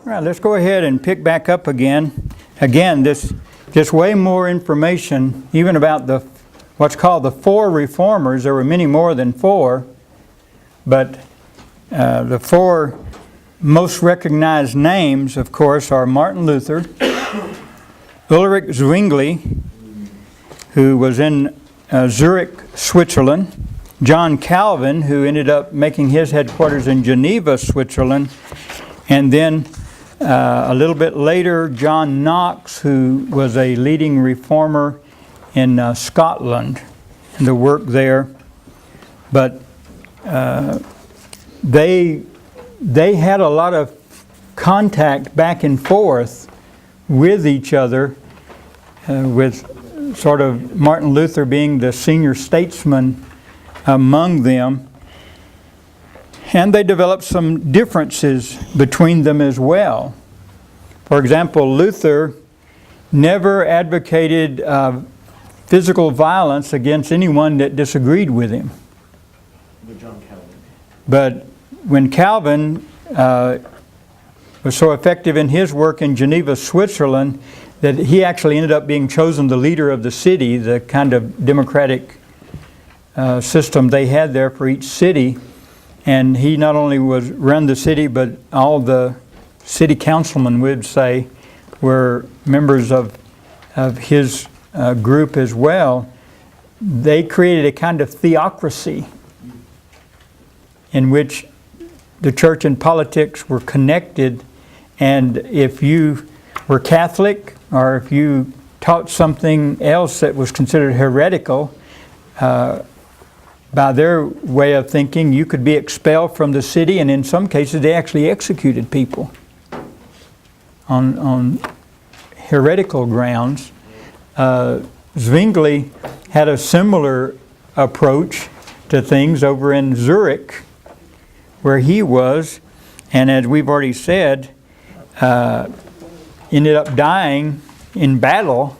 All right, let's go ahead and pick back up again. Again, this just way more information, even about what's called the four reformers. There were many more than four, but the four most recognized names, of course, are Martin Luther, Ulrich Zwingli, who was in Zurich, Switzerland, John Calvin, who ended up making his headquarters in Geneva, Switzerland, and then a little bit later, John Knox, who was a leading reformer in Scotland, and the work there. But they had a lot of contact back and forth with each other, with sort of Martin Luther being the senior statesman among them. And they developed some differences between them as well. For example, Luther never advocated physical violence against anyone that disagreed with him. But John Calvin. But when Calvin was so effective in his work in Geneva, Switzerland, that he actually ended up being chosen the leader of the city, the kind of democratic system they had there for each city. And he not only ran the city, but all the city councilmen, would say, were members of his group as well. They created a kind of theocracy in which the church and politics were connected. And if you were Catholic, or if you taught something else that was considered heretical, by their way of thinking, you could be expelled from the city, and in some cases they actually executed people on heretical grounds. Zwingli had a similar approach to things over in Zurich, where he was, and as we've already said, ended up dying in battle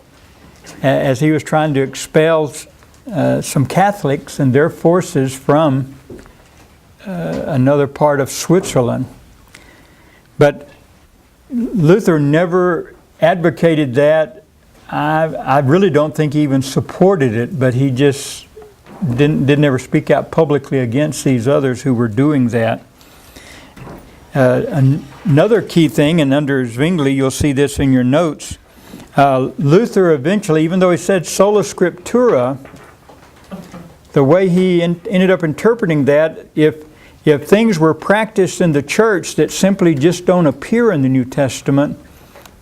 as he was trying to expel some Catholics and their forces from another part of Switzerland. But Luther never advocated that. I really don't think he even supported it, but he just didn't ever speak out publicly against these others who were doing that. Another key thing, and under Zwingli you'll see this in your notes, Luther eventually, even though he said sola scriptura, the way he ended up interpreting that, if things were practiced in the church that simply just don't appear in the New Testament,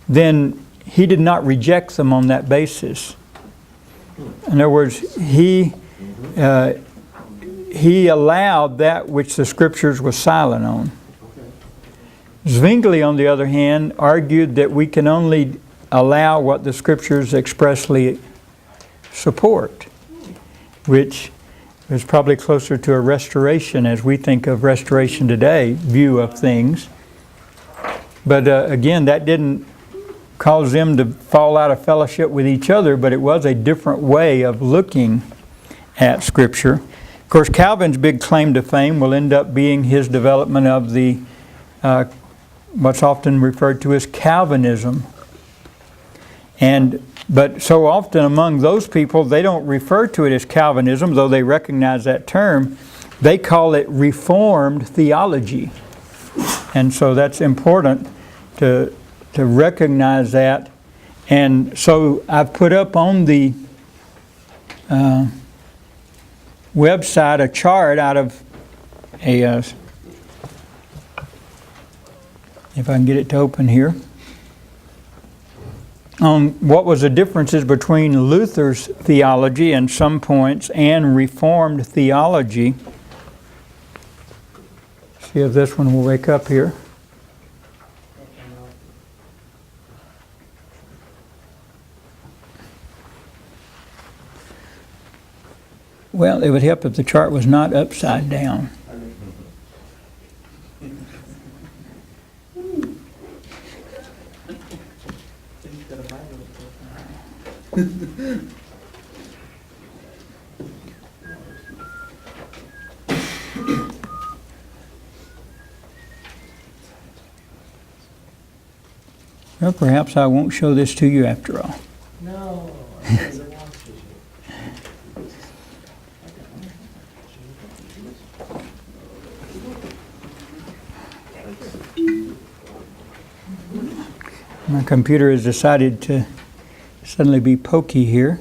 then he did not reject them on that basis. In other words, he allowed that which the Scriptures were silent on. Zwingli, on the other hand, argued that we can only allow what the Scriptures expressly support, which is probably closer to a restoration, as we think of restoration today, view of things. But again, that didn't cause them to fall out of fellowship with each other, but it was a different way of looking at Scripture. Of course, Calvin's big claim to fame will end up being his development of the what's often referred to as Calvinism. But so often among those people, they don't refer to it as Calvinism, though they recognize that term. They call it Reformed theology. And so that's important to recognize that. And so I've put up on the website a chart out of a, if I can get it to open here, on what was the differences between Luther's theology in some points and Reformed theology. See if this one will wake up here. Well, it would help if the chart was not upside down. Well, perhaps I won't show this to you after all. No. My computer has decided to suddenly be pokey here.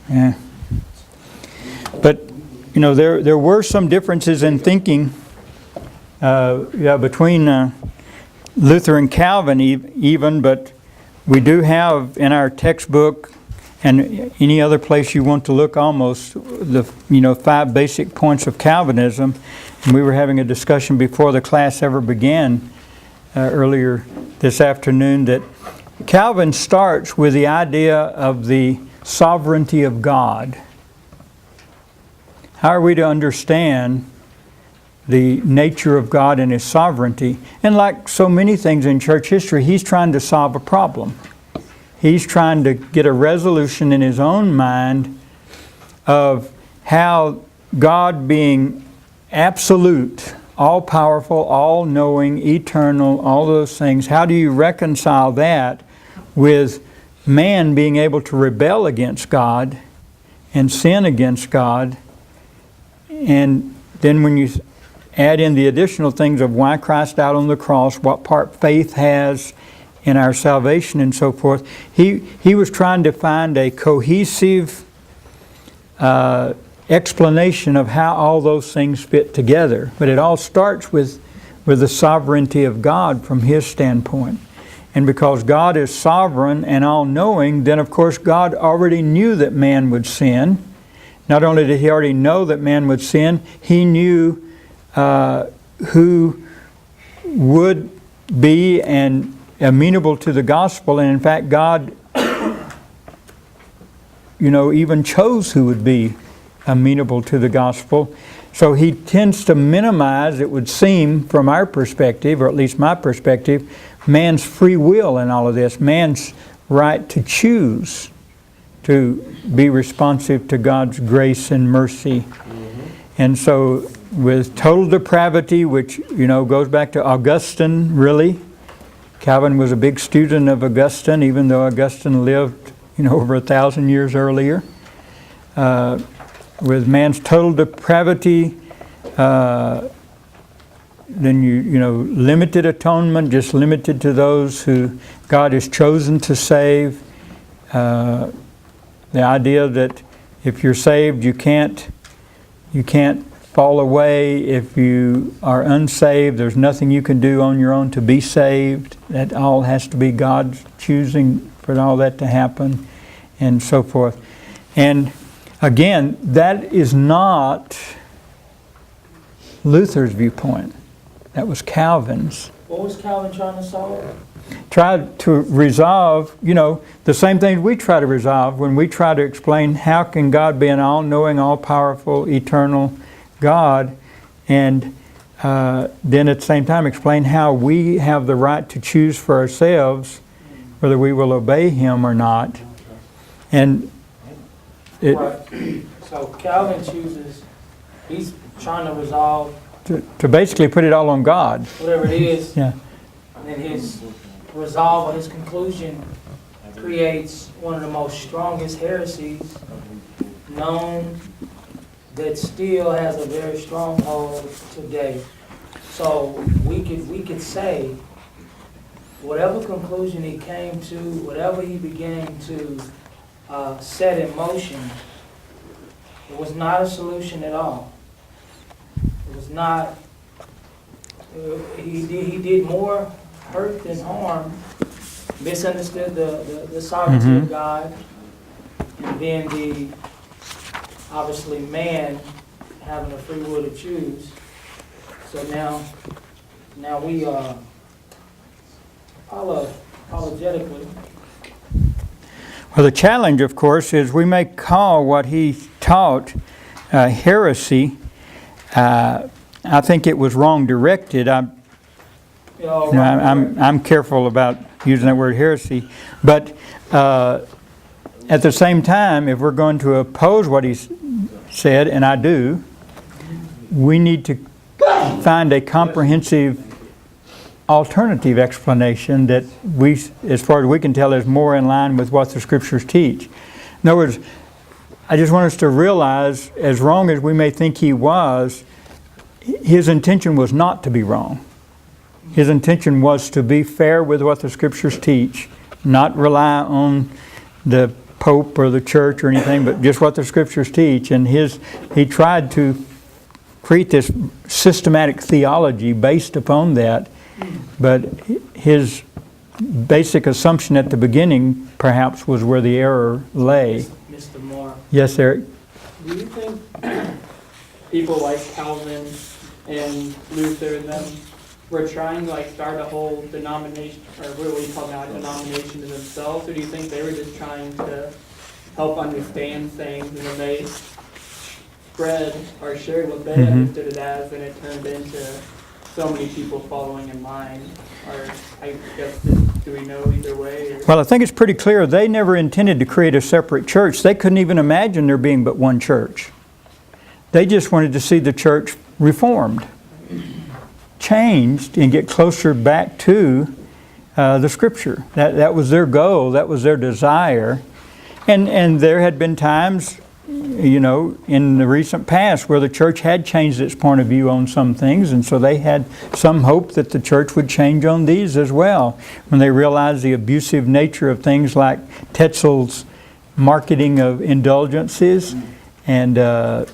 Yeah. But, you know, there were some differences in thinking between Luther and Calvin even, but we do have in our textbook and any other place you want to look almost the 5 basic points of Calvinism. And we were having a discussion before the class ever began earlier this afternoon that Calvin starts with the idea of the sovereignty of God. How are we to understand the nature of God and His sovereignty? And like so many things in church history, he's trying to solve a problem. He's trying to get a resolution in his own mind of how God, being absolute, all-powerful, all-knowing, eternal, all those things, how do you reconcile that with man being able to rebel against God and sin against God? And then when you add in the additional things of why Christ died on the cross, what part faith has in our salvation and so forth, he was trying to find a cohesive explanation of how all those things fit together. But it all starts with the sovereignty of God from His standpoint. And because God is sovereign and all-knowing, then of course God already knew that man would sin. Not only did He already know that man would sin, He knew who would be and amenable to the gospel. And in fact, God, even chose who would be amenable to the gospel. So He tends to minimize, it would seem from our perspective, or at least my perspective, man's free will in all of this, man's right to choose to be responsive to God's grace and mercy. And so with total depravity, which goes back to Augustine, really. Calvin was a big student of Augustine, even though Augustine lived over 1,000 years earlier. With man's total depravity, then limited atonement, just limited to those who God has chosen to save. The idea that if you're saved, you can't fall away. If you are unsaved, there's nothing you can do on your own to be saved. That all has to be God's choosing for all that to happen, and so forth. And again, that is not Luther's viewpoint. That was Calvin's. What was Calvin trying to solve? Tried to resolve, the same things we try to resolve when we try to explain how can God be an all-knowing, all-powerful, eternal God, and then at the same time explain how we have the right to choose for ourselves whether we will obey Him or not. And Right. So Calvin chooses, he's trying to resolve to basically put it all on God. whatever it is, Yeah. and then his resolve or his conclusion creates one of the most strongest heresies known that still has a very strong hold today. So we could say whatever conclusion he came to, whatever he began to set in motion, it was not a solution at all. It was not. He did more hurt than harm. Misunderstood the sovereignty of God, and then obviously man having a free will to choose. So now we apologetically. Well, the challenge, of course, is we may call what he taught heresy. I think it was wrong directed. I'm careful about using that word heresy, but at the same time, if we're going to oppose what he said, and I do, we need to find a comprehensive alternative explanation that we, as far as we can tell, is more in line with what the Scriptures teach. In other words, I just want us to realize, as wrong as we may think he was, his intention was not to be wrong. His intention was to be fair with what the Scriptures teach, not rely on the Pope or the church or anything, but just what the Scriptures teach. And he tried to create this systematic theology based upon that, but his basic assumption at the beginning perhaps was where the error lay. Mr. Moore. Yes, Eric? Do you think people like Calvin and Luther and them were trying to like start a whole denomination, or what do you call now, a denomination to themselves, or do you think they were just trying to help understand things and then they spread or shared what they understood it as, and it turned into so many people following in line? Or I guess, do we know either way? Or? Well, I think it's pretty clear they never intended to create a separate church. They couldn't even imagine there being but one church. They just wanted to see the church reformed, changed, and get closer back to the Scripture. That was their goal. That was their desire. And there had been times, you know, in the recent past where the church had changed its point of view on some things, and so they had some hope that the church would change on these as well when they realized the abusive nature of things like Tetzel's marketing of indulgences and other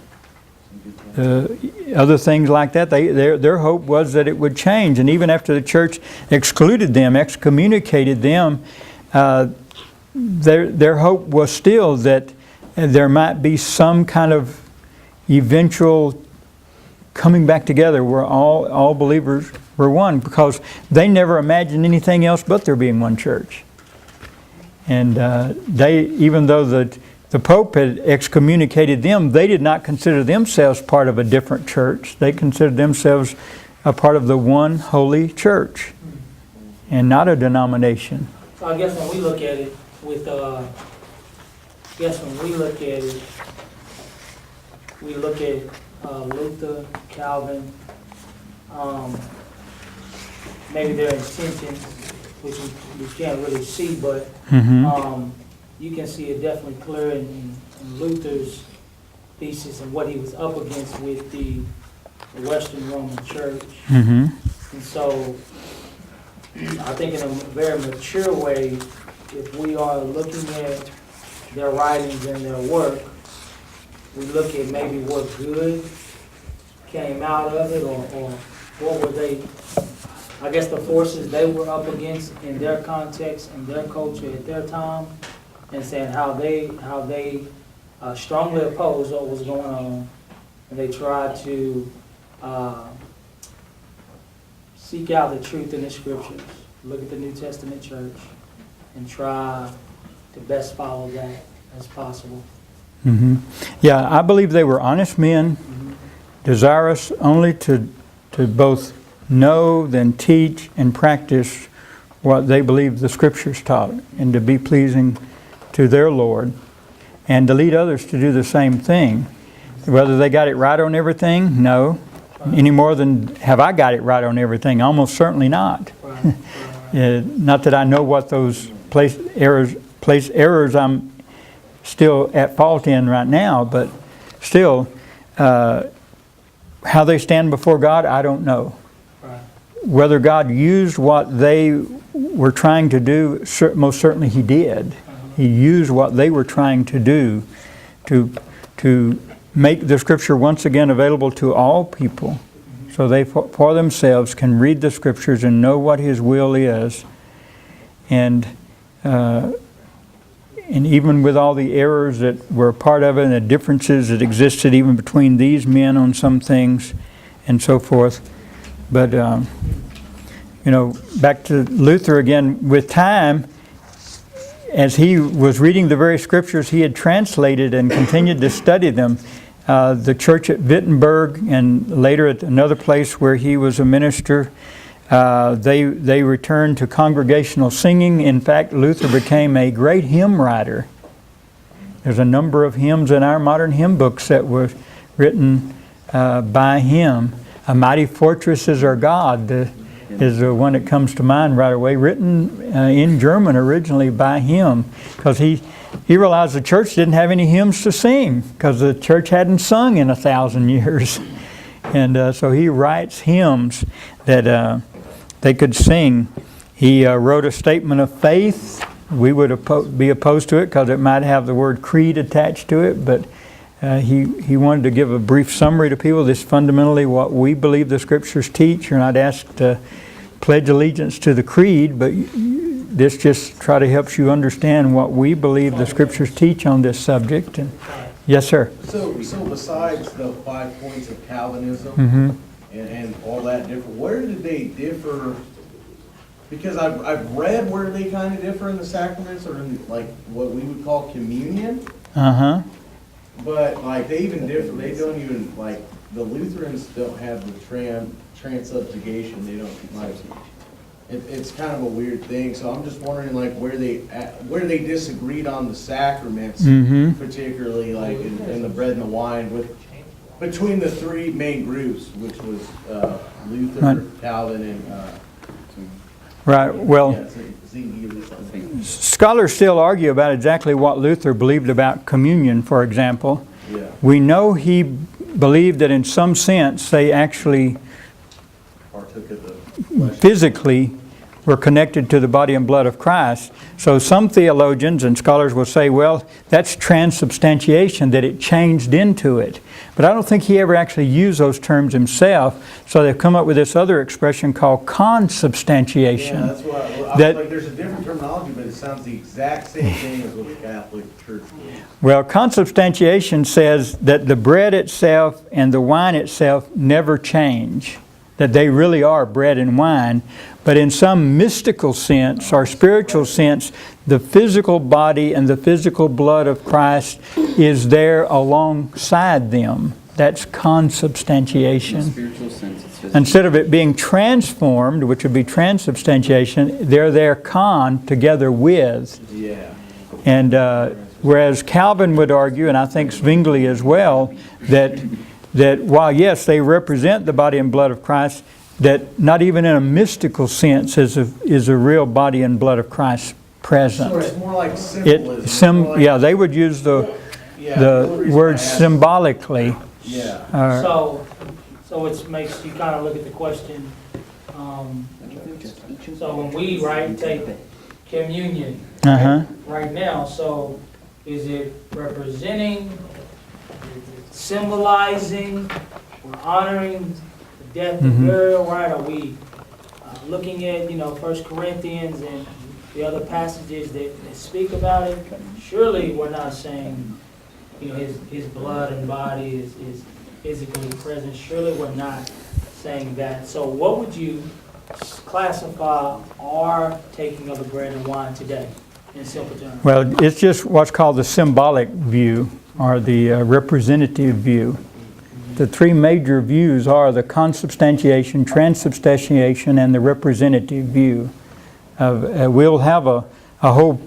things like that. Their hope was that it would change, and even after the church excluded them, excommunicated them, their hope was still that there might be some kind of eventual coming back together where all believers were one, because they never imagined anything else but there being one church. And even though the Pope had excommunicated them, they did not consider themselves part of a different church. They considered themselves a part of the one holy church and not a denomination. So I guess when we look at it with, we look at Luther, Calvin, maybe their intention, which we can't really see, but you can see it definitely clear in Luther's thesis and what he was up against with the Western Roman Church. And so I think in a very mature way, if we are looking at their writings and their work, we look at maybe what good came out of it, or what were they, I guess the forces they were up against in their context and their culture at their time, and saying how they strongly opposed what was going on, and they tried to seek out the truth in the Scriptures, look at the New Testament church, and try to best follow that as possible. Yeah, I believe they were honest men, desirous only to both know, then teach, and practice what they believed the Scriptures taught, and to be pleasing to their Lord, and to lead others to do the same thing. Whether they got it right on everything, no. Any more than have I got it right on everything? Almost certainly not. Not that I know what those place errors I'm still at fault in right now, but still, how they stand before God, I don't know. Whether God used what they were trying to do, most certainly He did. He used what they were trying to do to make the Scripture once again available to all people, so they for themselves can read the Scriptures and know what His will is. And even with all the errors that were a part of it and the differences that existed even between these men on some things and so forth. But, back to Luther again, with time, as he was reading the very Scriptures he had translated and continued to study them, the church at Wittenberg and later at another place where he was a minister, they returned to congregational singing. In fact, Luther became a great hymn writer. There's a number of hymns in our modern hymn books that were written by Him. A mighty fortress is our God, is the one that comes to mind right away, written in German originally by him, because he realized the church didn't have any hymns to sing, because the church hadn't sung in 1,000 years. And so he writes hymns that they could sing. He wrote a statement of faith. We would be opposed to it because it might have the word creed attached to it, but he wanted to give a brief summary to people. This is fundamentally what we believe the Scriptures teach. You're not asked to pledge allegiance to the creed, but this just try to help you understand what we believe the Scriptures teach on this subject. And yes, sir. So besides the 5 points of Calvinism Mm-hmm. and all that different, where did they differ? Because I've read where they kind of differ in the sacraments, or in like what we would call communion. Uh-huh. But like they even differ. They don't even like the Lutherans don't have the transubstantiation. They don't like. It's kind of a weird thing. So I'm just wondering like where they disagreed on the sacraments, Mm-hmm. particularly like in the bread and the wine between the three main groups, which was Luther, Right. Calvin, and Right. Well, scholars still argue about exactly what Luther believed about communion, for example. Yeah. We know he believed that in some sense they actually Partook of the flesh. physically were connected to the body and blood of Christ. So some theologians and scholars will say, well, that's transubstantiation, that it changed into it. But I don't think he ever actually used those terms himself. So they've come up with this other expression called consubstantiation. Yeah, that's what I That- was like, there's a different terminology, but it sounds the exact same thing as what the Catholic Church believes. Well, consubstantiation says that the bread itself and the wine itself never change, that they really are bread and wine. But in some mystical sense or spiritual sense, the physical body and the physical blood of Christ is there alongside them. That's consubstantiation. Spiritual sense, it's just Instead of it being transformed, which would be transubstantiation, they're there together with. Yeah. And whereas Calvin would argue, and I think Zwingli as well, that while yes, they represent the body and blood of Christ, that not even in a mystical sense is a real body and blood of Christ present. So it's more like symbolism. They would use the only reason word I asked- symbolically. Yeah. So it makes you kind of look at the question. So when we take communion Uh-huh. right now, so is it representing, symbolizing, or honoring the death and Mhm. burial, right? Are we looking at 1 Corinthians and the other passages that speak about it? Surely we're not saying his blood and body is physically present. Surely we're not saying that. So what would you classify our taking of the bread and wine today in simple terms? Well, it's just what's called the symbolic view or the representative view. The three major views are the consubstantiation, transubstantiation, and the representative view. We'll have a whole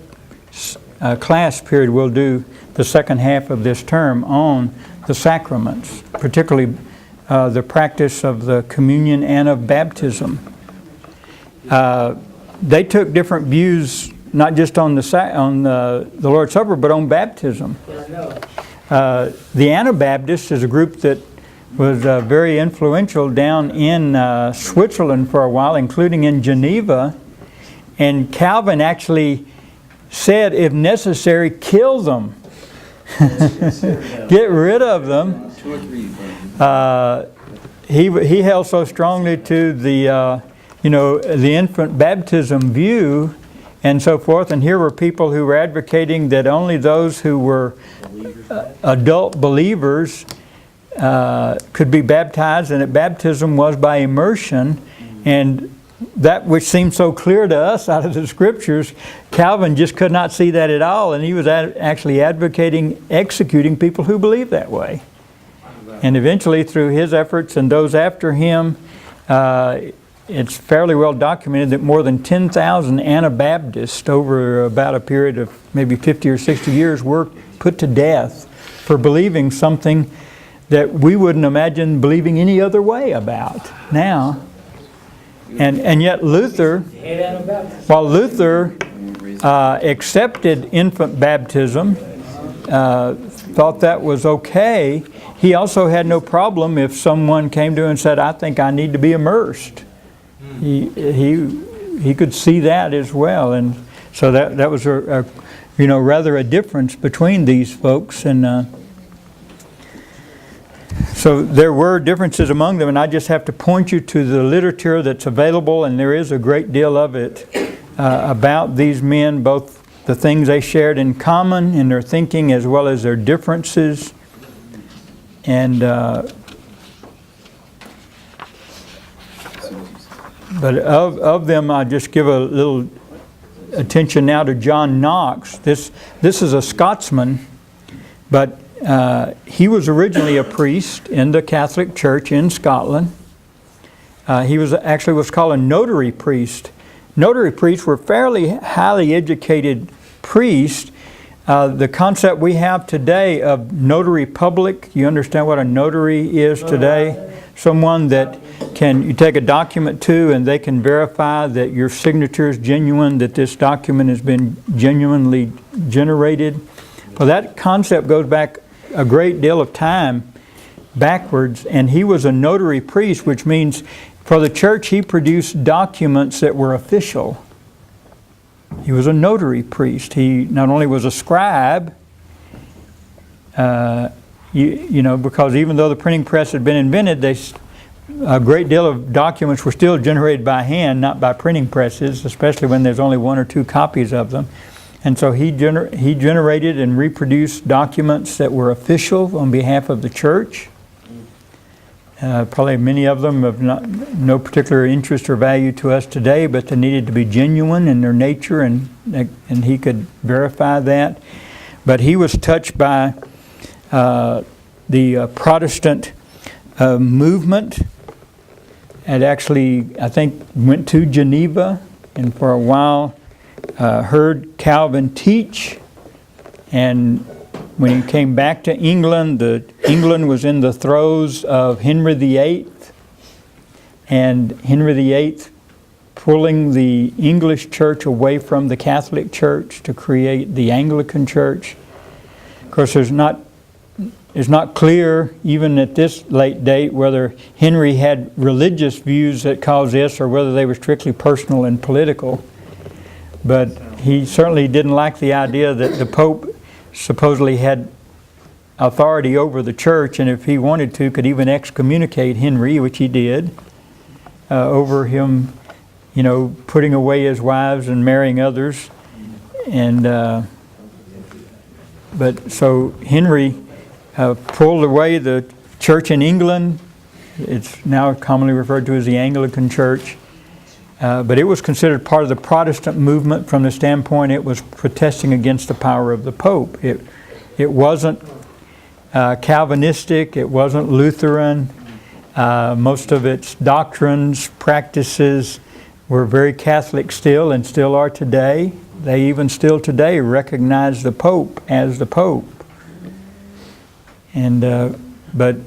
class period we'll do the second half of this term on the sacraments, particularly the practice of the communion and of baptism. They took different views, not just on the Lord's Supper, but on baptism. Yeah, I know. The Anabaptists is a group that was very influential down in Switzerland for a while, including in Geneva. And Calvin actually said, if necessary, kill them. Get rid of them. 2 or 3. He held so strongly to the infant baptism view and so forth. And here were people who were advocating that only those who were adult believers could be baptized, and that baptism was by immersion. And that which seems so clear to us out of the Scriptures, Calvin just could not see that at all, and he was actually advocating executing people who believe that way. And eventually, through his efforts and those after him, it's fairly well documented that more than 10,000 Anabaptists over about a period of maybe 50 or 60 years were put to death for believing something that we wouldn't imagine believing any other way about now. And yet Luther, Head and baptism. while Luther accepted infant baptism, thought that was okay, he also had no problem if someone came to him and said, I think I need to be immersed. He could see that as well, and so that was a rather a difference between these folks, and so there were differences among them, and I just have to point you to the literature that's available, and there is a great deal of it about these men, both the things they shared in common in their thinking as well as their differences. And but of them, I just give a little attention now to John Knox. This is a Scotsman, but he was originally a priest in the Catholic Church in Scotland. He was actually what's called a notary priest. Notary priests were fairly highly educated priests. The concept we have today of notary public, you understand what a notary is today? Someone that you take a document to and they can verify that your signature is genuine, that this document has been genuinely generated. Well, that concept goes back a great deal of time backwards, and he was a notary priest, which means for the church he produced documents that were official. He was a notary priest. He not only was a scribe, because even though the printing press had been invented, a great deal of documents were still generated by hand, not by printing presses, especially when there's only 1 or 2 copies of them. And so he generated and reproduced documents that were official on behalf of the church. Probably many of them of no particular interest or value to us today, but they needed to be genuine in their nature, and he could verify that. But he was touched by the Protestant movement, and actually, I think, went to Geneva, and for a while heard Calvin teach. And when he came back to England, England was in the throes of Henry VIII, and Henry VIII pulling the English church away from the Catholic Church to create the Anglican Church. Of course, it's not clear, even at this late date, whether Henry had religious views that caused this or whether they were strictly personal and political. But he certainly didn't like the idea that the Pope supposedly had authority over the church, and if he wanted to, could even excommunicate Henry, which he did, over him, putting away his wives and marrying others. And but so Henry pulled away the church in England. It's now commonly referred to as the Anglican Church. But it was considered part of the Protestant movement from the standpoint it was protesting against the power of the Pope. It wasn't Calvinistic, it wasn't Lutheran. Most of its doctrines, practices were very Catholic still, and still are today. They even still today recognize the Pope as the Pope. And but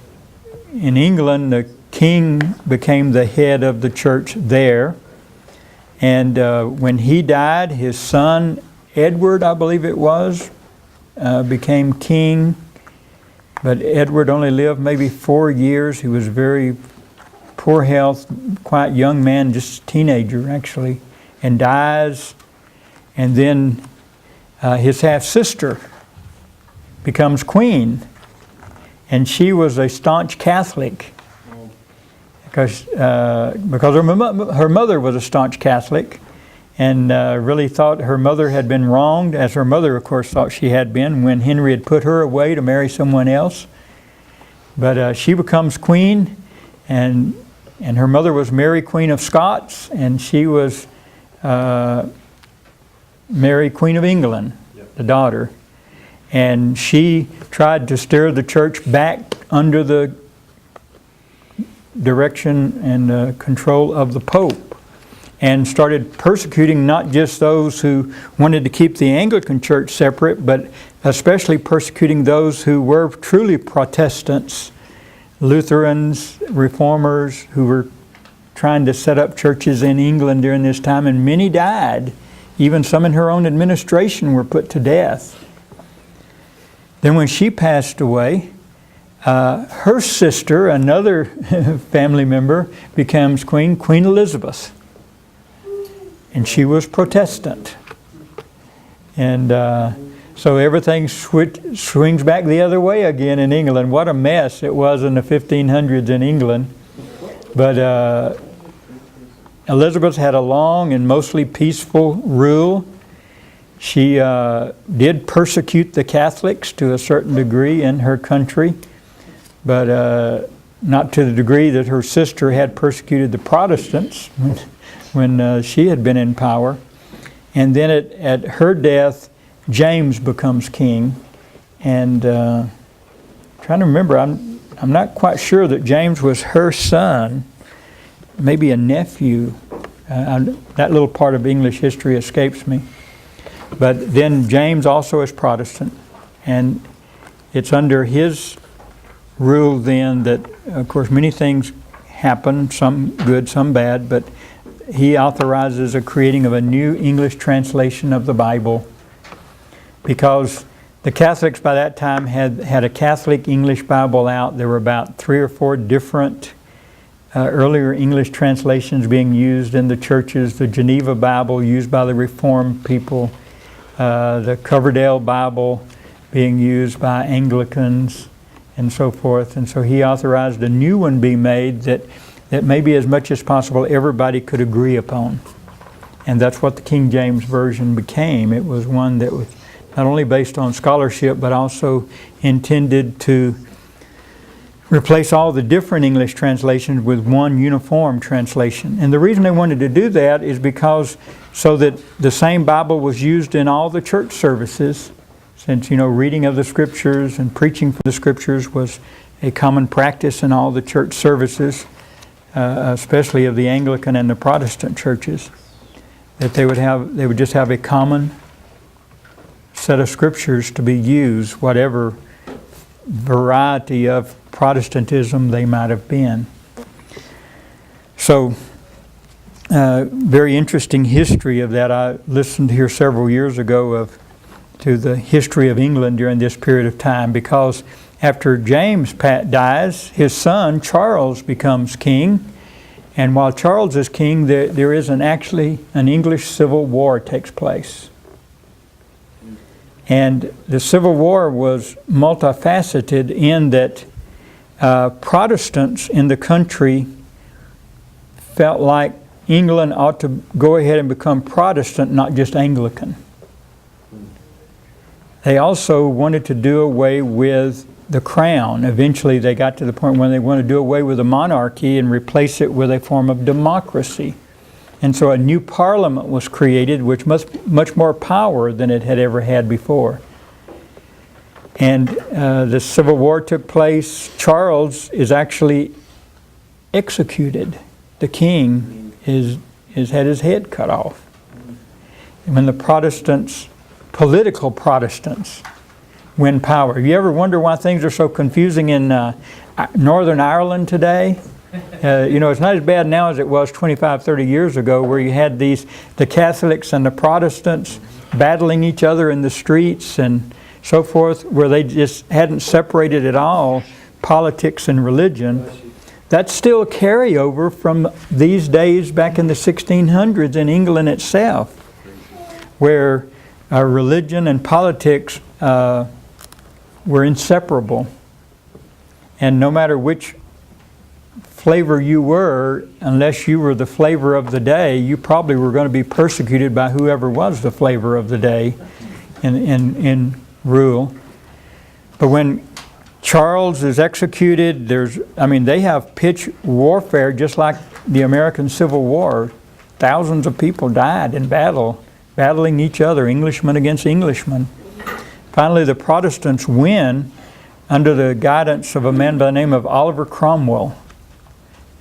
in England, the king became the head of the church there. And when he died, his son, Edward, I believe it was, became king. But Edward only lived maybe 4 years. He was very poor health, quite young man, just a teenager actually, and dies. And then his half-sister becomes queen. And she was a staunch Catholic. Because her mother was a staunch Catholic, and really thought her mother had been wronged, as her mother, of course, thought she had been when Henry had put her away to marry someone else. But she becomes queen, and her mother was Mary, Queen of Scots, and she was Mary, Queen of England, the daughter. And she tried to steer the church back under the direction and control of the Pope, and started persecuting not just those who wanted to keep the Anglican Church separate, but especially persecuting those who were truly Protestants Lutherans, Reformers who were trying to set up churches in England during this time, and many died. Even some in her own administration were put to death. Then when she passed away, her sister, another family member, becomes Queen Elizabeth. And she was Protestant. And so everything swings back the other way again in England. What a mess it was in the 1500s in England. But Elizabeth had a long and mostly peaceful rule. She did persecute the Catholics to a certain degree in her country, but not to the degree that her sister had persecuted the Protestants when she had been in power. And then at her death, James becomes king. And trying to remember, I'm not quite sure that James was her son, maybe a nephew. That little part of English history escapes me. But then James also is Protestant, and it's under his rule then that, of course, many things happen, some good, some bad, but he authorizes a creating of a new English translation of the Bible, because the Catholics by that time had a Catholic English Bible out. There were about 3 or 4 different earlier English translations being used in the churches. The Geneva Bible used by the Reformed people, the Coverdale Bible being used by Anglicans, and so forth. And so he authorized a new one be made that maybe as much as possible everybody could agree upon. And that's what the King James Version became. It was one that was not only based on scholarship, but also intended to replace all the different English translations with one uniform translation. And the reason they wanted to do that is because so that the same Bible was used in all the church services, since, reading of the Scriptures and preaching from the Scriptures was a common practice in all the church services, especially of the Anglican and the Protestant churches, that they would just have a common set of Scriptures to be used, whatever variety of Protestantism they might have been. So, very interesting history of that. I listened here several years ago to the history of England during this period of time, because after James dies, his son Charles becomes king, and while Charles is king, there is actually an English civil war takes place. And the Civil War was multifaceted in that Protestants in the country felt like England ought to go ahead and become Protestant, not just Anglican. They also wanted to do away with the crown. Eventually they got to the point where they wanted to do away with the monarchy and replace it with a form of democracy. And so a new parliament was created, which much more power than it had ever had before. And the Civil War took place. Charles is actually executed. The king has had his head cut off. And when the Protestants, political Protestants, win power. You ever wonder why things are so confusing in Northern Ireland today? It's not as bad now as it was 25, 30 years ago, where you had the Catholics and the Protestants battling each other in the streets and so forth, where they just hadn't separated at all politics and religion. That's still a carryover from these days back in the 1600s in England itself, where religion and politics were inseparable. And no matter which flavor you were, unless you were the flavor of the day, you probably were going to be persecuted by whoever was the flavor of the day in rule. But when Charles is executed, they have pitched warfare just like the American Civil War. Thousands of people died in battle, battling each other, Englishmen against Englishmen. Finally, the Protestants win under the guidance of a man by the name of Oliver Cromwell.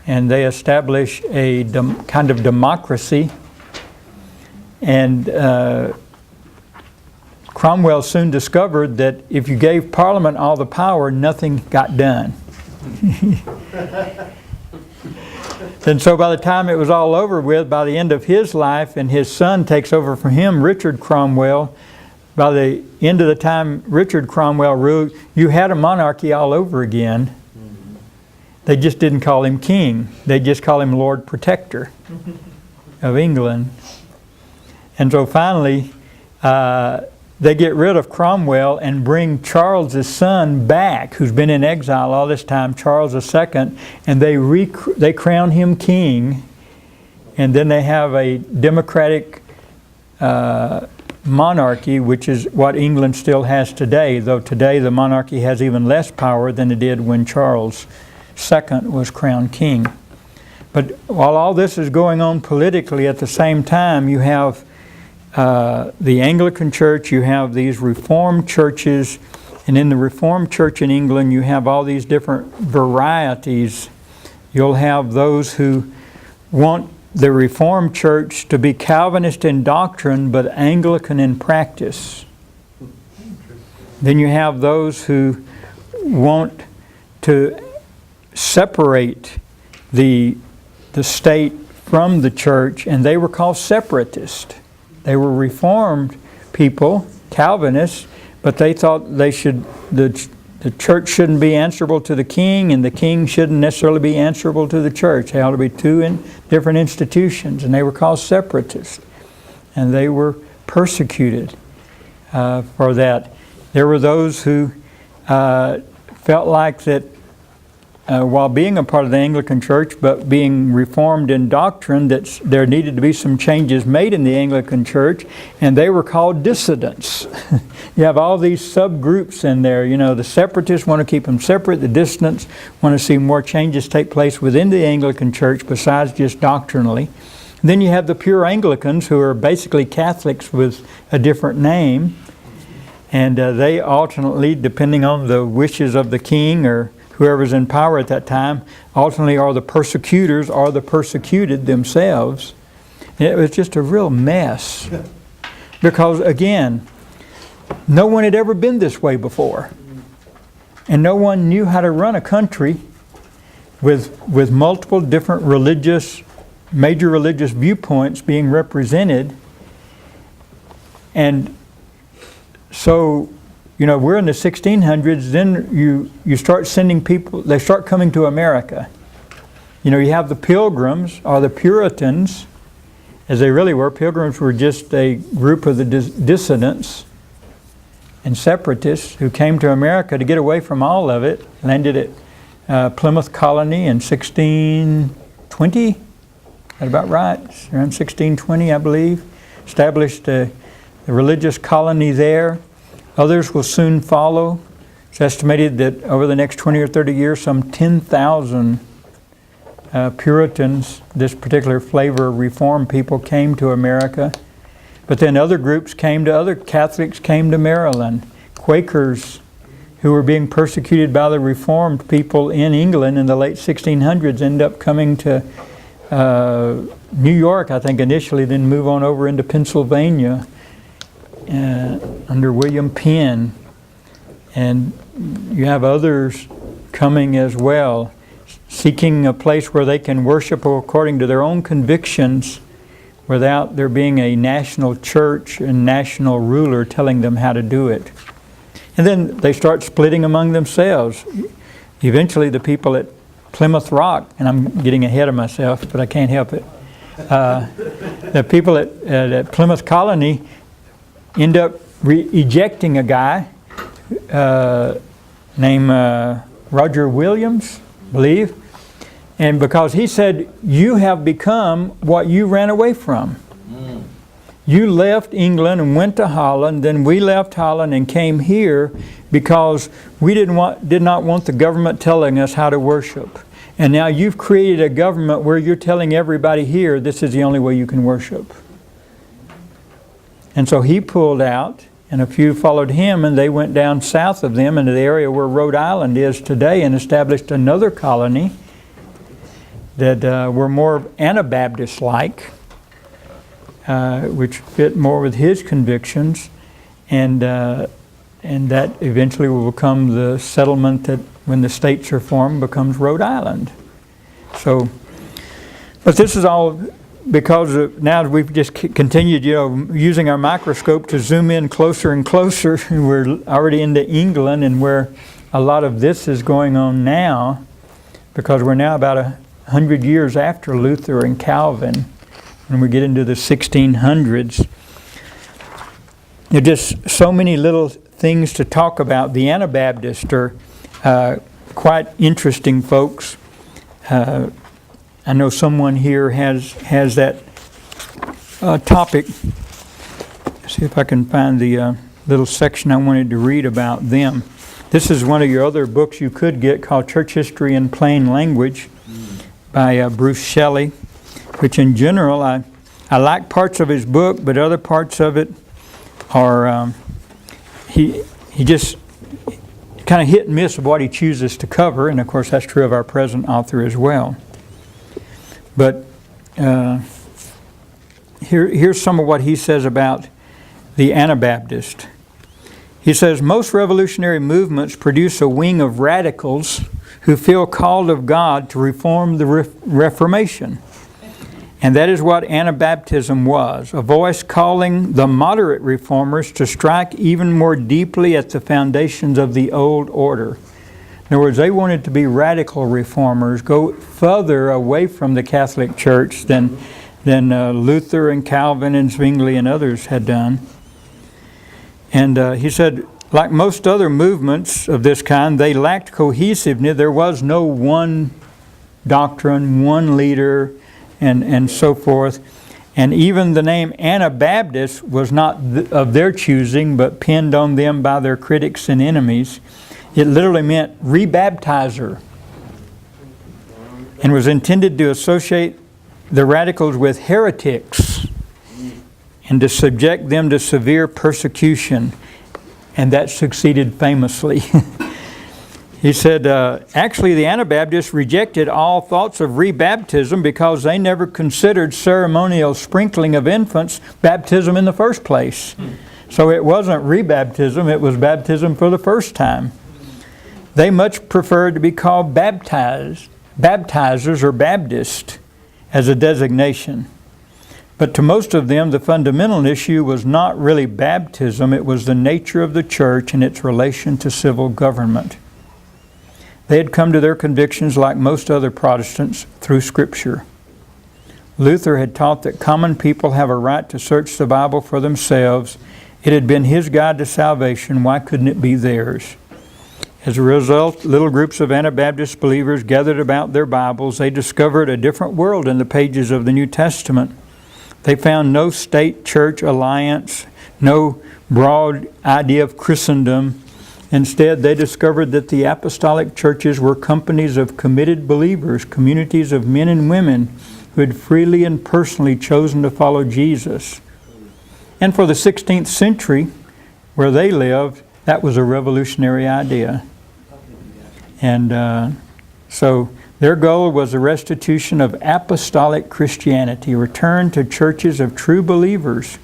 And they establish a kind of democracy. And Cromwell soon discovered that if you gave Parliament all the power, nothing got done. And so by the time it was all over with, by the end of his life, and his son takes over from him, Richard Cromwell, by the end of the time Richard Cromwell ruled, you had a monarchy all over again. They just didn't call him king. They just call him Lord Protector of England. And so finally, they get rid of Cromwell and bring Charles' son back, who's been in exile all this time, Charles II, and they crown him king. And then they have a democratic monarchy, which is what England still has today, though today the monarchy has even less power than it did when Charles II was crowned king. But while all this is going on politically, at the same time, you have the Anglican Church, you have these Reformed churches, and in the Reformed Church in England, you have all these different varieties. You'll have those who want the Reformed Church to be Calvinist in doctrine, but Anglican in practice. Then you have those who want to separate the state from the church, and they were called separatists. They were Reformed people, Calvinists, but they thought the church shouldn't be answerable to the king, and the king shouldn't necessarily be answerable to the church. They ought to be two different institutions, and they were called separatists. And they were persecuted for that. There were those who felt like that while being a part of the Anglican Church, but being Reformed in doctrine, that there needed to be some changes made in the Anglican Church, and they were called dissidents. You have all these subgroups in there. You know, the separatists want to keep them separate. The dissidents want to see more changes take place within the Anglican Church besides just doctrinally. And then you have the pure Anglicans, who are basically Catholics with a different name, and they alternately, depending on the wishes of the king or whoever's in power at that time, ultimately are the persecutors or the persecuted themselves. And it was just a real mess. Because again, no one had ever been this way before. And no one knew how to run a country with multiple different major religious viewpoints being represented. And so, you know, we're in the 1600s, then you start sending people, they start coming to America. You know, you have the Pilgrims, or the Puritans, as they really were. Pilgrims were just a group of the dissidents and separatists who came to America to get away from all of it, landed at Plymouth Colony in 1620. Is that about right? Around 1620, I believe. Established a religious colony there. Others will soon follow. It's estimated that over the next 20 or 30 years, some 10,000 Puritans, this particular flavor of Reformed people, came to America. But then other groups other Catholics came to Maryland. Quakers, who were being persecuted by the Reformed people in England in the late 1600s, end up coming to New York, I think initially, then move on over into Pennsylvania. Under William Penn, and you have others coming as well, seeking a place where they can worship according to their own convictions without there being a national church and national ruler telling them how to do it. And then they start splitting among themselves. Eventually the people at Plymouth Rock, and I'm getting ahead of myself, but I can't help it. The people at Plymouth Colony end up ejecting a guy named Roger Williams, I believe, and because he said, you have become what you ran away from. You left England and went to Holland, then we left Holland and came here because we did not want the government telling us how to worship. And now you've created a government where you're telling everybody here this is the only way you can worship. And so he pulled out, and a few followed him, and they went down south of them into the area where Rhode Island is today and established another colony that were more Anabaptist-like, which fit more with his convictions. And and that eventually will become the settlement that, when the states are formed, becomes Rhode Island. So, but this is all because now we've just continued, using our microscope to zoom in closer and closer. We're already into England, and where a lot of this is going on now, because we're now about 100 years after Luther and Calvin, when we get into the 1600s. There are just so many little things to talk about. The Anabaptists are quite interesting folks. I know someone here has that topic. Let's see if I can find the little section I wanted to read about them. This is one of your other books you could get, called Church History in Plain Language by Bruce Shelley, which in general, I like parts of his book, but other parts of it are, he just kind of hit and miss of what he chooses to cover, and of course that's true of our present author as well. But here's some of what he says about the Anabaptist. He says, most revolutionary movements produce a wing of radicals who feel called of God to reform the Reformation. And that is what Anabaptism was, a voice calling the moderate reformers to strike even more deeply at the foundations of the old order. In other words, they wanted to be radical reformers, go further away from the Catholic Church than Luther and Calvin and Zwingli and others had done. And he said, like most other movements of this kind, they lacked cohesiveness. There was no one doctrine, one leader, and so forth. And even the name Anabaptist was not of their choosing, but pinned on them by their critics and enemies. It literally meant rebaptizer, and was intended to associate the radicals with heretics and to subject them to severe persecution. And that succeeded famously. He said, actually the Anabaptists rejected all thoughts of rebaptism because they never considered ceremonial sprinkling of infants baptism in the first place. So it wasn't rebaptism, it was baptism for the first time. They much preferred to be called baptizers or Baptist as a designation. But to most of them, the fundamental issue was not really baptism, it was the nature of the church and its relation to civil government. They had come to their convictions, like most other Protestants, through Scripture. Luther had taught that common people have a right to search the Bible for themselves. It had been his guide to salvation. Why couldn't it be theirs? As a result, little groups of Anabaptist believers gathered about their Bibles. They discovered a different world in the pages of the New Testament. They found no state-church alliance, no broad idea of Christendom. Instead, they discovered that the apostolic churches were companies of committed believers, communities of men and women who had freely and personally chosen to follow Jesus. And for the 16th century, where they lived, that was a revolutionary idea. And so their goal was the restitution of apostolic Christianity, return to churches of true believers.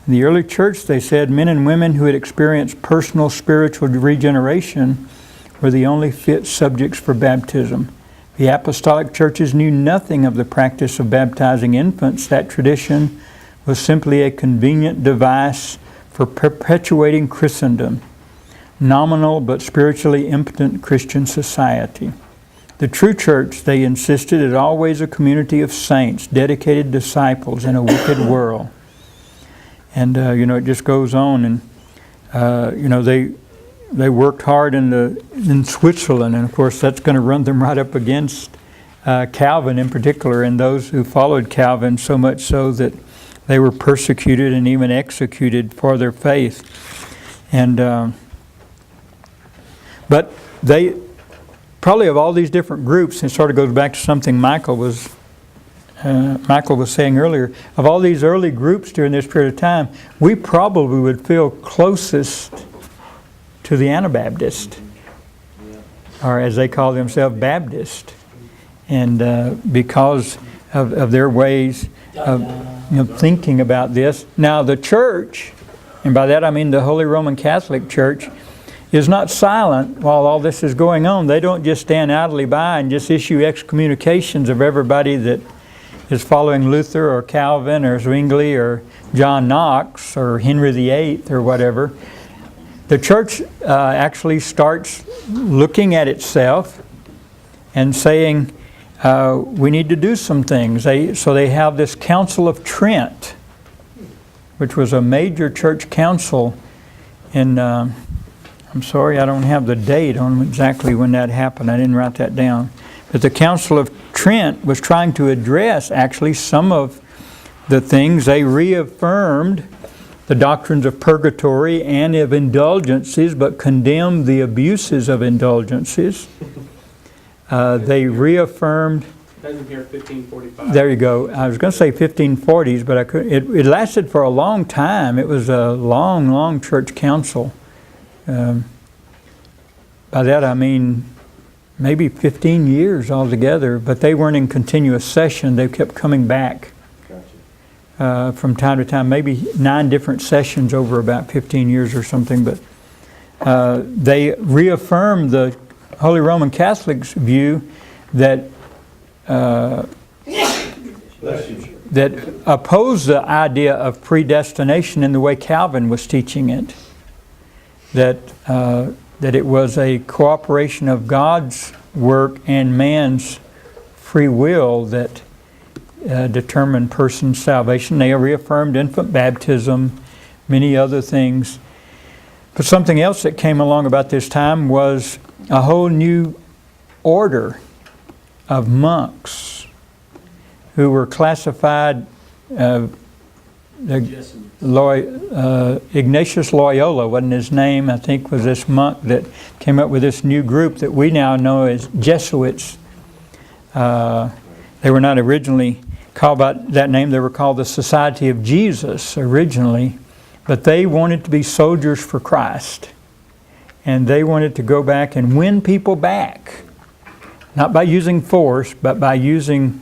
In the early church, they said, men and women who had experienced personal spiritual regeneration were the only fit subjects for baptism. The apostolic churches knew nothing of the practice of baptizing infants. That tradition was simply a convenient device for perpetuating Christendom, nominal but spiritually impotent Christian society. The true church, they insisted, is always a community of saints, dedicated disciples in a wicked world. And it just goes on, and they worked hard in Switzerland, and of course that's going to run them right up against Calvin in particular, and those who followed Calvin, so much so that they were persecuted and even executed for their faith. And but they probably, of all these different groups, it sort of goes back to something Michael was saying earlier, of all these early groups during this period of time, we probably would feel closest to the Anabaptist, or as they call themselves, Baptist. And because of their ways of thinking about this. Now the church and by that I mean the Holy Roman Catholic Church, is not silent while all this is going on. They don't just stand idly by and just issue excommunications of everybody that is following Luther or Calvin or Zwingli or John Knox or Henry VIII or whatever. The church actually starts looking at itself and saying, we need to do some things. So they have this Council of Trent, which was a major church council in, I'm sorry, I don't have the date on exactly when that happened. I didn't write that down. But the Council of Trent was trying to address actually some of the things. They reaffirmed the doctrines of purgatory and of indulgences, but condemned the abuses of indulgences. They reaffirmed. Doesn't here 1545. There you go. I was going to say 1540s, but I couldn't. It lasted for a long time. It was a long, long church council. By that I mean maybe 15 years altogether, but they weren't in continuous session. They kept coming back from time to time, maybe 9 different sessions over about 15 years or something. But they reaffirmed the Holy Roman Catholic's view that that opposed the idea of predestination in the way Calvin was teaching it. That it was a cooperation of God's work and man's free will that determined person's salvation. They reaffirmed infant baptism, many other things. But something else that came along about this time was a whole new order of monks who were classified. Ignatius Loyola wasn't his name, I think, was this monk that came up with this new group that we now know as Jesuits. They were not originally called by that name. They were called the Society of Jesus originally, but they wanted to be soldiers for Christ. And they wanted to go back and win people back, not by using force, but by using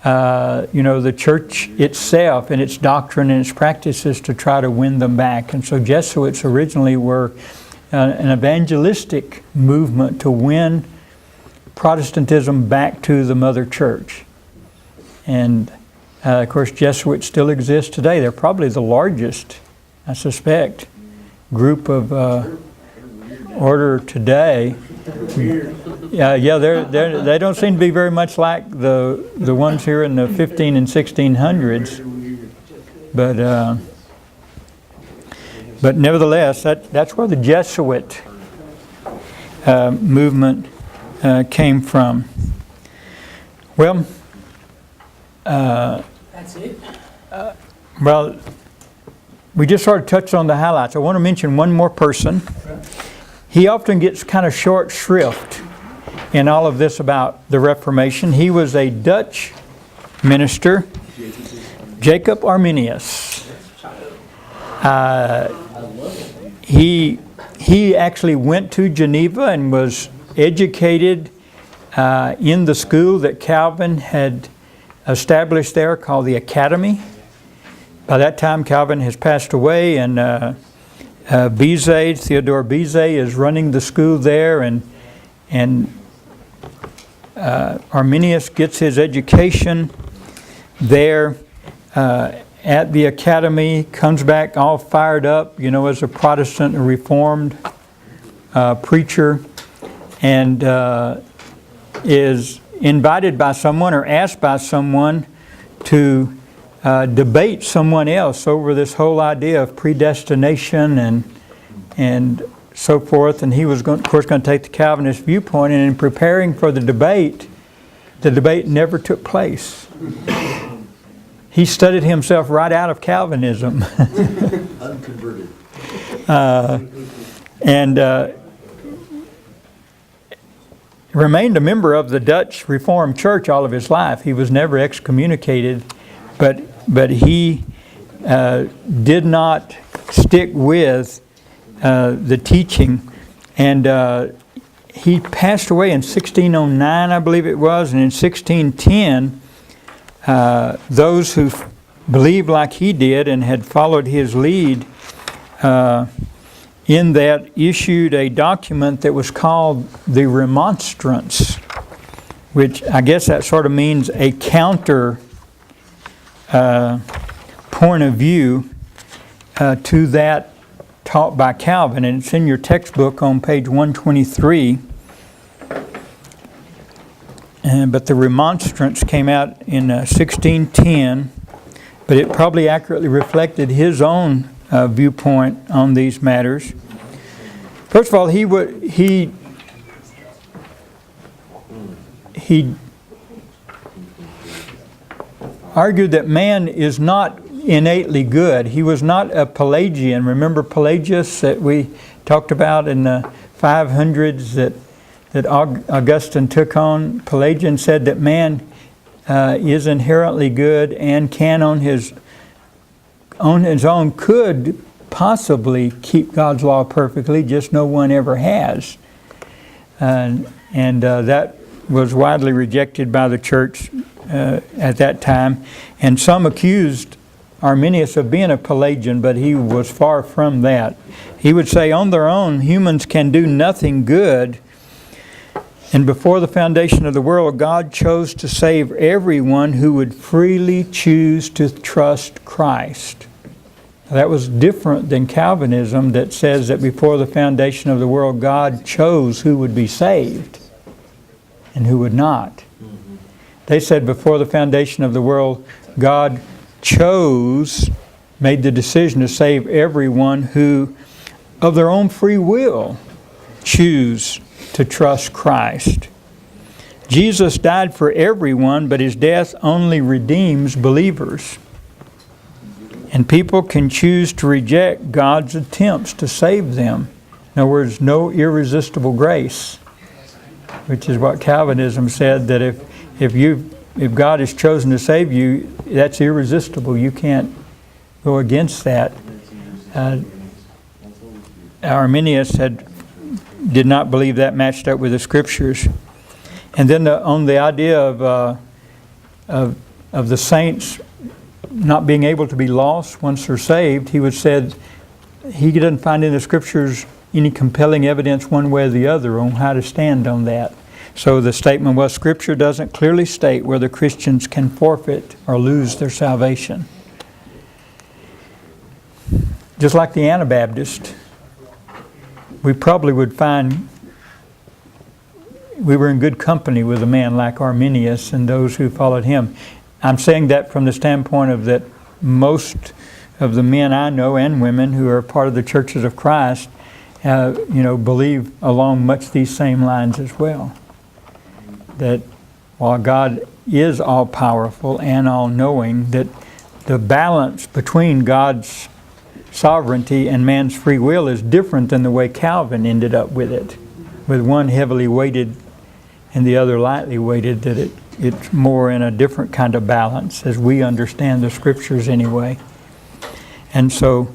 the church itself and its doctrine and its practices to try to win them back. And so Jesuits originally were an evangelistic movement to win Protestantism back to the mother church. And of course Jesuits still exist today. They're probably the largest, I suspect, group of order today. Yeah, they don't seem to be very much like the ones here in the 15 and 1600s, but nevertheless, that's where the Jesuit movement came from. Well, That's it? well, we just sort of touched on the highlights. I want to mention one more person. He often gets kind of short shrift in all of this about the Reformation. He was a Dutch minister, Jacob Arminius. He actually went to Geneva and was educated in the school that Calvin had established there called the Academy. By that time, Calvin has passed away, and Theodore Beze is running the school there, and Arminius gets his education there at the Academy, comes back all fired up, as a Protestant, a Reformed preacher, and is invited by someone or asked by someone to debate someone else over this whole idea of predestination and so forth. And he was, of course, going to take the Calvinist viewpoint. And in preparing for the debate never took place. He studied himself right out of Calvinism. Unconverted. Remained a member of the Dutch Reformed Church all of his life. He was never excommunicated, but he did not stick with the teaching, and he passed away in 1609, I believe it was, and in 1610, those who believed like he did and had followed his lead in that issued a document that was called the Remonstrance, which I guess that sort of means a counter point of view to that taught by Calvin. And it's in your textbook on page 123. But the Remonstrance came out in 1610, but it probably accurately reflected his own viewpoint on these matters. First of all, he argued that man is not innately good. He was not a Pelagian. Remember Pelagius that we talked about in the 500s that Augustine took on? Pelagian said that man is inherently good and can on his own could possibly keep God's law perfectly, just no one ever has. And that was widely rejected by the church at that time. And some accused Arminius of being a Pelagian, but he was far from that. He would say, on their own, humans can do nothing good. And before the foundation of the world, God chose to save everyone who would freely choose to trust Christ. That was different than Calvinism that says that before the foundation of the world, God chose who would be saved and who would not. They said before the foundation of the world, God made the decision to save everyone who, of their own free will, choose to trust Christ. Jesus died for everyone, but his death only redeems believers. And people can choose to reject God's attempts to save them. In other words, no irresistible grace, which is what Calvinism said, that if God has chosen to save you, that's irresistible. You can't go against that. Arminius did not believe that matched up with the Scriptures. And then on the idea of the saints not being able to be lost once they're saved, he would said he didn't find in the Scriptures any compelling evidence one way or the other on how to stand on that. So the statement was, Scripture doesn't clearly state whether Christians can forfeit or lose their salvation. Just like the Anabaptist, we probably would find we were in good company with a man like Arminius and those who followed him. I'm saying that from the standpoint of that most of the men I know and women who are part of the churches of Christ, believe along much these same lines as well. That while God is all-powerful and all-knowing, that the balance between God's sovereignty and man's free will is different than the way Calvin ended up with it, with one heavily weighted and the other lightly weighted, that it's more in a different kind of balance as we understand the Scriptures anyway. And so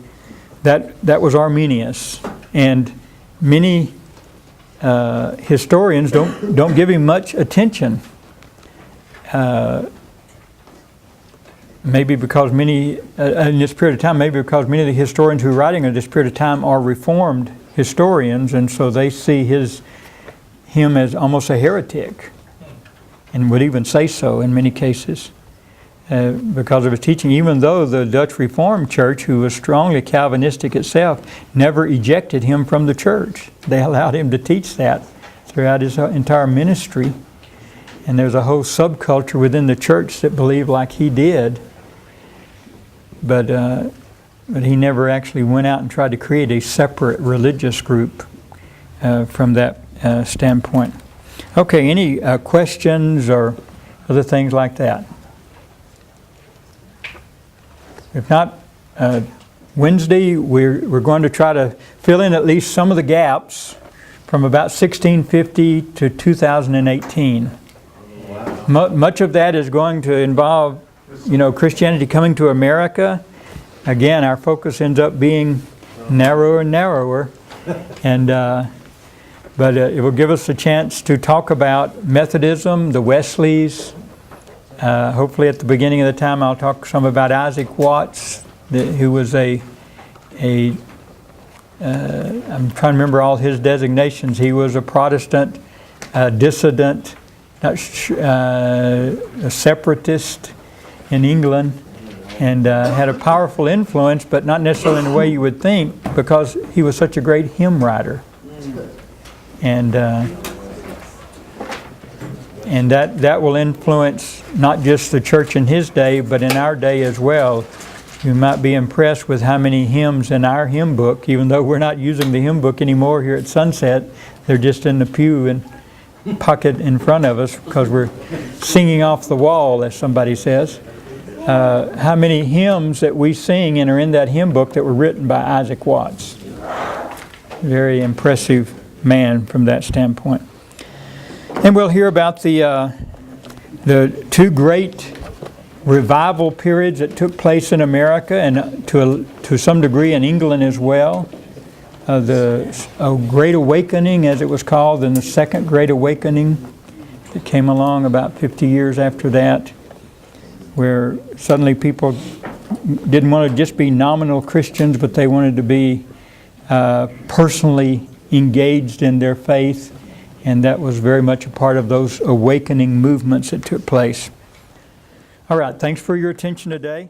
that was Arminius, and many historians don't give him much attention. Maybe because many, in this period of time, maybe because many of the historians who are writing in this period of time are Reformed historians, and so they see him as almost a heretic, and would even say so in many cases because of his teaching, even though the Dutch Reformed Church, who was strongly Calvinistic itself, never ejected him from the church. They allowed him to teach that throughout his entire ministry. And there's a whole subculture within the church that believed like he did. But he never actually went out and tried to create a separate religious group from that standpoint. Okay, any questions or other things like that? If not, Wednesday we're going to try to fill in at least some of the gaps from about 1650 to 2018. Much of that is going to involve, Christianity coming to America. Again, our focus ends up being narrower and narrower, and but it will give us a chance to talk about Methodism, the Wesleys. Hopefully, at the beginning of the time, I'll talk some about Isaac Watts, who was a I'm trying to remember all his designations. He was a Protestant, dissident, a separatist in England, and had a powerful influence, but not necessarily in the way you would think, because he was such a great hymn writer. And that will influence not just the church in his day, but in our day as well. You might be impressed with how many hymns in our hymn book, even though we're not using the hymn book anymore here at Sunset. They're just in the pew and pocket in front of us because we're singing off the wall, as somebody says. How many hymns that we sing and are in that hymn book that were written by Isaac Watts. Very impressive man from that standpoint. And we'll hear about the two great revival periods that took place in America and to some degree in England as well. The Great Awakening, as it was called, and the Second Great Awakening that came along about 50 years after that, where suddenly people didn't want to just be nominal Christians, but they wanted to be personally engaged in their faith, and that was very much a part of those awakening movements that took place. All right, thanks for your attention today.